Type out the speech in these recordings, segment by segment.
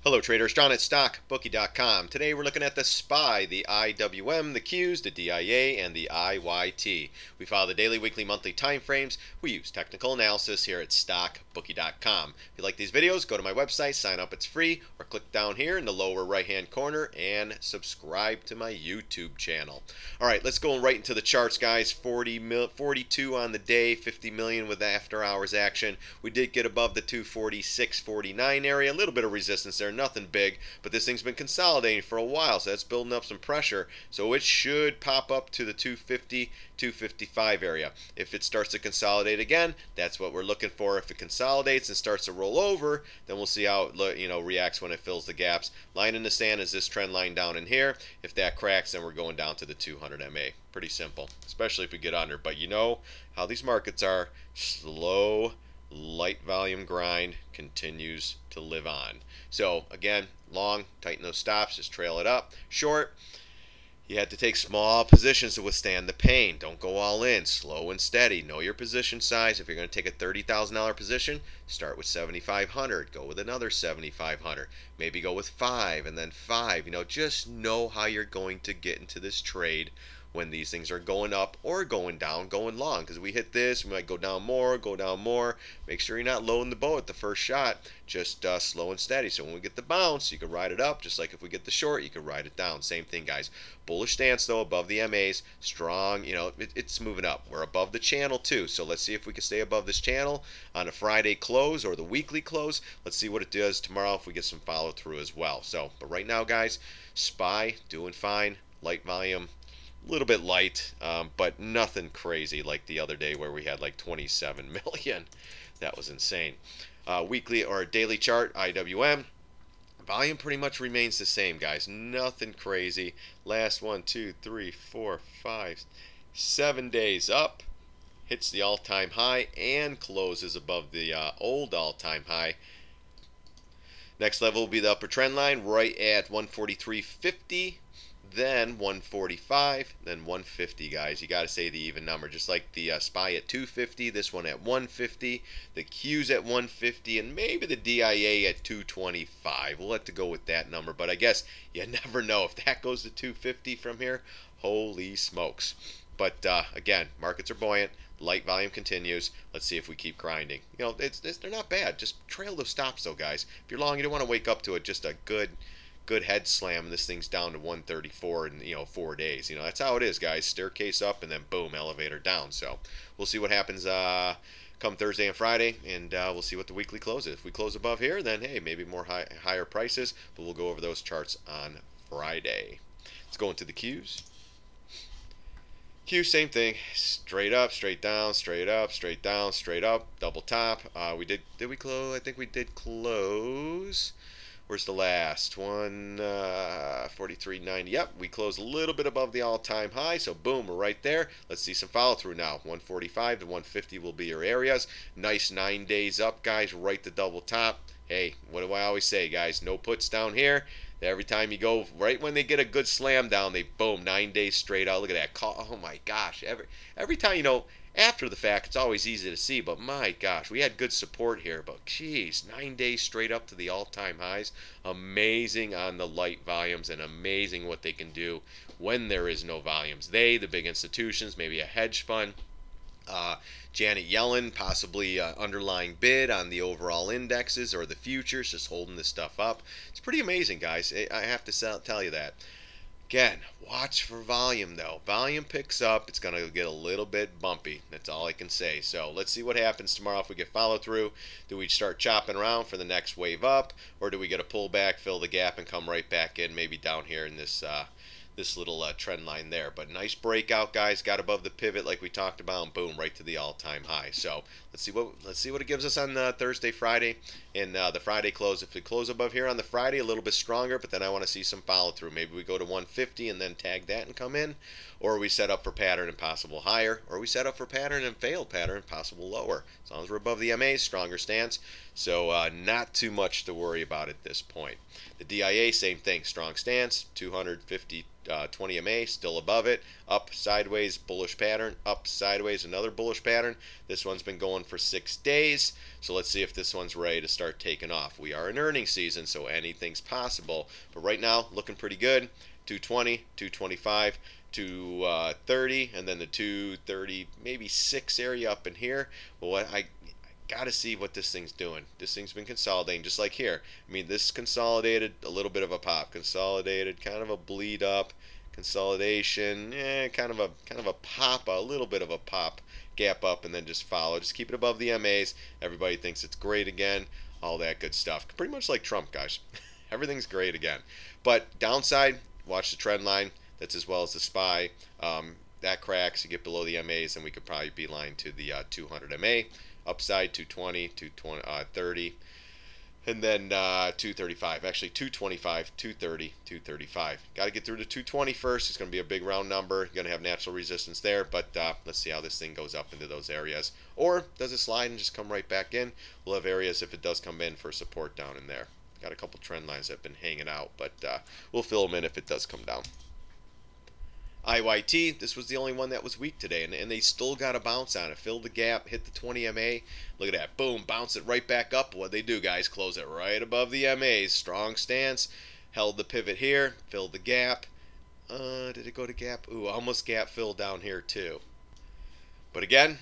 Hello traders, John at StockBookie.com. Today we're looking at the SPY, the IWM, the Qs, the DIA, and the IYT. We follow the daily, weekly, monthly time frames. We use technical analysis here at StockBookie.com. If you like these videos, go to my website, sign up, it's free, or click down here in the lower right hand corner and subscribe to my YouTube channel. Alright, let's go right into the charts, guys. 42 on the day, 50 million with after hours action. We did get above the 246.49 area, a little bit of resistance there. Nothing big, but this thing's been consolidating for a while, so that's building up some pressure. So it should pop up to the 250, 255 area. If it starts to consolidate again, that's what we're looking for. If it consolidates and starts to roll over, then we'll see how it reacts when it fills the gaps. Line in the sand is this trend line down in here. If that cracks, then we're going down to the 200 MA. Pretty simple, especially if we get under. But you know how these markets are. Slow, light volume grind continues to live on. So again, long, tighten those stops, just trail it up. Short, you had to take small positions to withstand the pain. Don't go all in. Slow and steady. Know your position size. If you're going to take a $30,000 position, start with 7,500. Go with another 7,500. Maybe go with 5 and then 5. Just know how you're going to get into this trade when these things are going up or going down, going long. Because we hit this, we might go down more, go down more. Make sure you're not loading the boat at the first shot. Just slow and steady. So when we get the bounce, you can ride it up. Just like if we get the short, you can ride it down. Same thing, guys. Bullish stance, though, above the MAs. Strong, it's moving up. We're above the channel, too. So let's see if we can stay above this channel on a Friday close or the weekly close. Let's see what it does tomorrow if we get some follow through as well. So, but right now, guys, SPY doing fine. Light volume. A little bit light, but nothing crazy like the other day where we had like 27 million. That was insane. Weekly or daily chart, IWM. Volume pretty much remains the same, guys. Nothing crazy. Last 1, 2, 3, 4, 5, 7 days up. Hits the all-time high and closes above the old all-time high. Next level will be the upper trend line right at 143.50. Then 145, then 150, guys. You got to say the even number. Just like the SPY at 250, this one at 150, the Q's at 150, and maybe the DIA at 225. We'll have to go with that number, but I guess you never know. If that goes to 250 from here, holy smokes. But again, markets are buoyant. Light volume continues. Let's see if we keep grinding. They're not bad. Just trail those stops, though, guys. If you're long, you don't want to wake up to it. Just a good head slam and this thing's down to 134 in 4 days. That's how it is, guys. Staircase up and then boom, elevator down. So we'll see what happens come Thursday and Friday, and we'll see what the weekly close is. If we close above here, then hey, maybe more higher prices, but we'll go over those charts on Friday. Let's go into the Qs. Q, same thing. Straight up, straight down, straight up, straight down, straight up, double top. Did we close? I think we did close. Where's the last one? 43.90. Yep, we closed a little bit above the all-time high, so boom, we're right there. Let's see some follow-through now. 145 to 150 will be your areas. Nice 9 days up, guys. Right to double top. Hey, what do I always say, guys? No puts down here. Every time you go, right when they get a good slam down, they boom, 9 days straight out. Look at that call. Oh my gosh. Every time, after the fact, it's always easy to see, but my gosh, we had good support here, but geez, 9 days straight up to the all-time highs. Amazing on the light volumes and amazing what they can do when there is no volumes. The big institutions, maybe a hedge fund, Janet Yellen, possibly underlying bid on the overall indexes or the futures, just holding this stuff up. It's pretty amazing, guys. I have to tell you that. Again, watch for volume, though. Volume picks up. It's going to get a little bit bumpy. That's all I can say. So let's see what happens tomorrow if we get follow-through. Do we start chopping around for the next wave up, or do we get a pullback, fill the gap, and come right back in, maybe down here in this little trend line there? But nice breakout, guys. Got above the pivot like we talked about, and boom, right to the all-time high. So let's see what it gives us on Thursday, Friday, and the Friday close. If we close above here on the Friday, a little bit stronger, but then I want to see some follow through. Maybe we go to 150 and then tag that and come in, or we set up for pattern and possible higher, or we set up for pattern and failed pattern, possible lower. As long as we're above the MA, stronger stance. So not too much to worry about at this point. The DIA, same thing, strong stance, 250 20 MA, still above it, up, sideways, bullish pattern, up, sideways, another bullish pattern. This one's been going for 6 days, so let's see if this one's ready to start start taking off. We are in earnings season, so anything's possible. But right now, looking pretty good. 220, 225, 230, and then the 230, maybe 6 area up in here. But what I got to see what this thing's doing. This thing's been consolidating just like here. I mean, this consolidated, a little bit of a pop, consolidated, kind of a bleed up, consolidation, kind of a pop, a little bit of a pop, gap up, and then just follow. Just keep it above the MAs. Everybody thinks it's great again, all that good stuff. Pretty much like Trump, guys. Everything's great again. But downside, watch the trend line. That's as well as the SPY. That cracks, you get below the MAs, and we could probably beeline to the 200 MA. Upside 220, 230, and then 235. Actually 225, 230, 235. Got to get through to 220 first. It's going to be a big round number. You're going to have natural resistance there, but let's see how this thing goes up into those areas. Or does it slide and just come right back in? We'll have areas if it does come in for support down in there. Got a couple trend lines that have been hanging out, but we'll fill them in if it does come down. IYT, this was the only one that was weak today, and they still got a bounce on it. Filled the gap, hit the 20 MA. Look at that. Boom, bounce it right back up. What'd they do, guys? Close it right above the MAs. Strong stance. Held the pivot here. Filled the gap. Did it go to gap? Ooh, almost gap filled down here too. But again,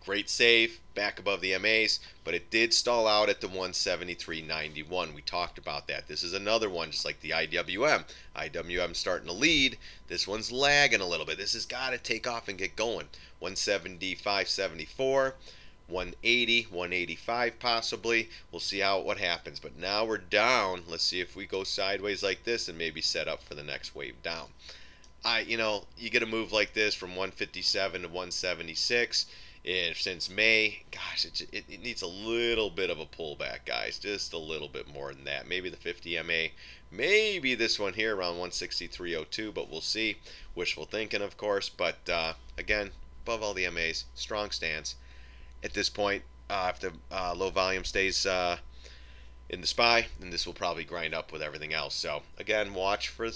great save, back above the MAs, but it did stall out at the 173.91. We talked about that. This is another one, just like the IWM. IWM starting to lead. This one's lagging a little bit. This has got to take off and get going. 175.74, 180, 185 possibly. We'll see what happens. But now we're down. Let's see if we go sideways like this and maybe set up for the next wave down. You get a move like this from 157 to 176. Since May, gosh, it needs a little bit of a pullback, guys. Just a little bit more than that. Maybe the 50 MA, maybe this one here around 163.02, but we'll see. Wishful thinking, of course, but again, above all the MAs, strong stance. At this point, if the low volume stays in the SPY, then this will probably grind up with everything else. So again, watch for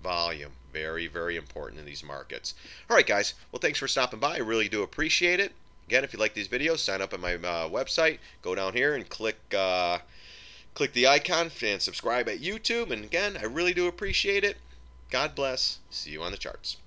volume. Very, very important in these markets. All right, guys. Well, thanks for stopping by. I really do appreciate it. Again, if you like these videos, sign up at my website. Go down here and click the icon and subscribe at YouTube. And again, I really do appreciate it. God bless. See you on the charts.